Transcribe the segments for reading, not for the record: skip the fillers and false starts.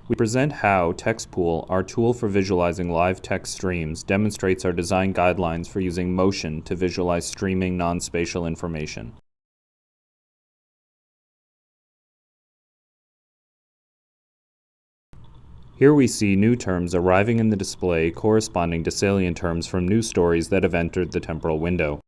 We present how TextPool, our tool for visualizing live text streams, demonstrates our design guidelines for using motion to visualize streaming non-spatial information. Here we see new terms arriving in the display corresponding to salient terms from new stories that have entered the temporal window.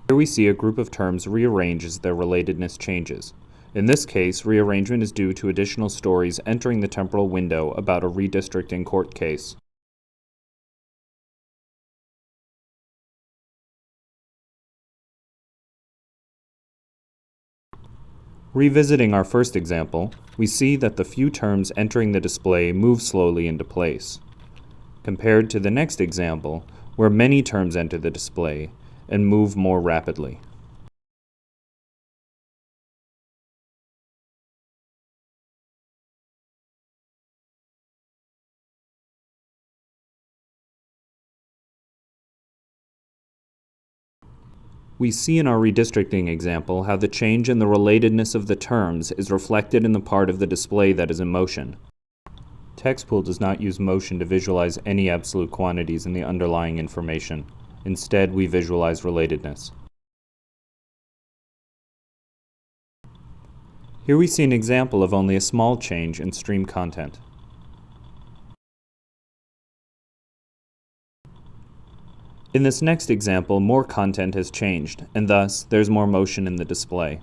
Here we see a group of terms rearrange as their relatedness changes. In this case, rearrangement is due to additional stories entering the temporal window about a redistricting court case. Revisiting our first example, we see that the few terms entering the display move slowly into place, compared to the next example, where many terms enter the display and move more rapidly. We see in our redistricting example how the change in the relatedness of the terms is reflected in the part of the display that is in motion. TextPool does not use motion to visualize any absolute quantities in the underlying information. Instead, we visualize relatedness. Here we see an example of only a small change in stream content. In this next example, more content has changed, and thus, there's more motion in the display.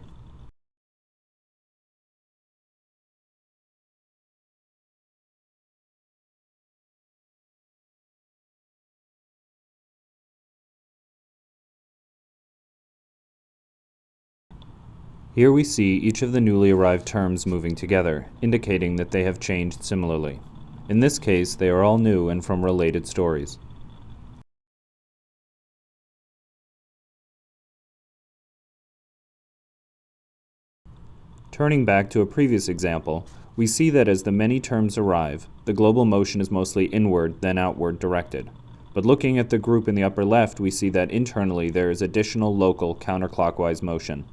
Here we see each of the newly arrived terms moving together, indicating that they have changed similarly. In this case, they are all new and from related stories. Turning back to a previous example, we see that as the many terms arrive, the global motion is mostly inward then outward directed. But looking at the group in the upper left, we see that internally there is additional local counterclockwise motion.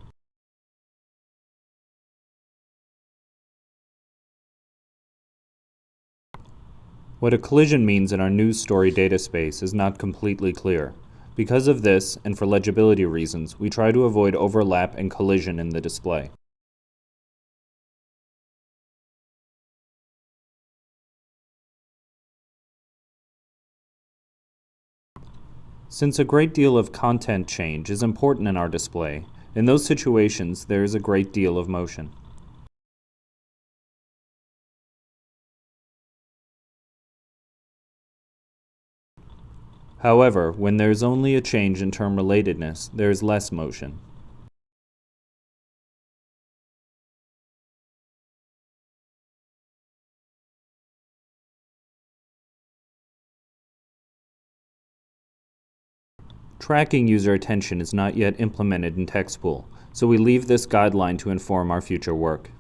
What a collision means in our news story data space is not completely clear. Because of this, and for legibility reasons, we try to avoid overlap and collision in the display. Since a great deal of content change is important in our display, in those situations there is a great deal of motion. However, when there is only a change in term relatedness, there is less motion. Tracking user attention is not yet implemented in TextPool, so we leave this guideline to inform our future work.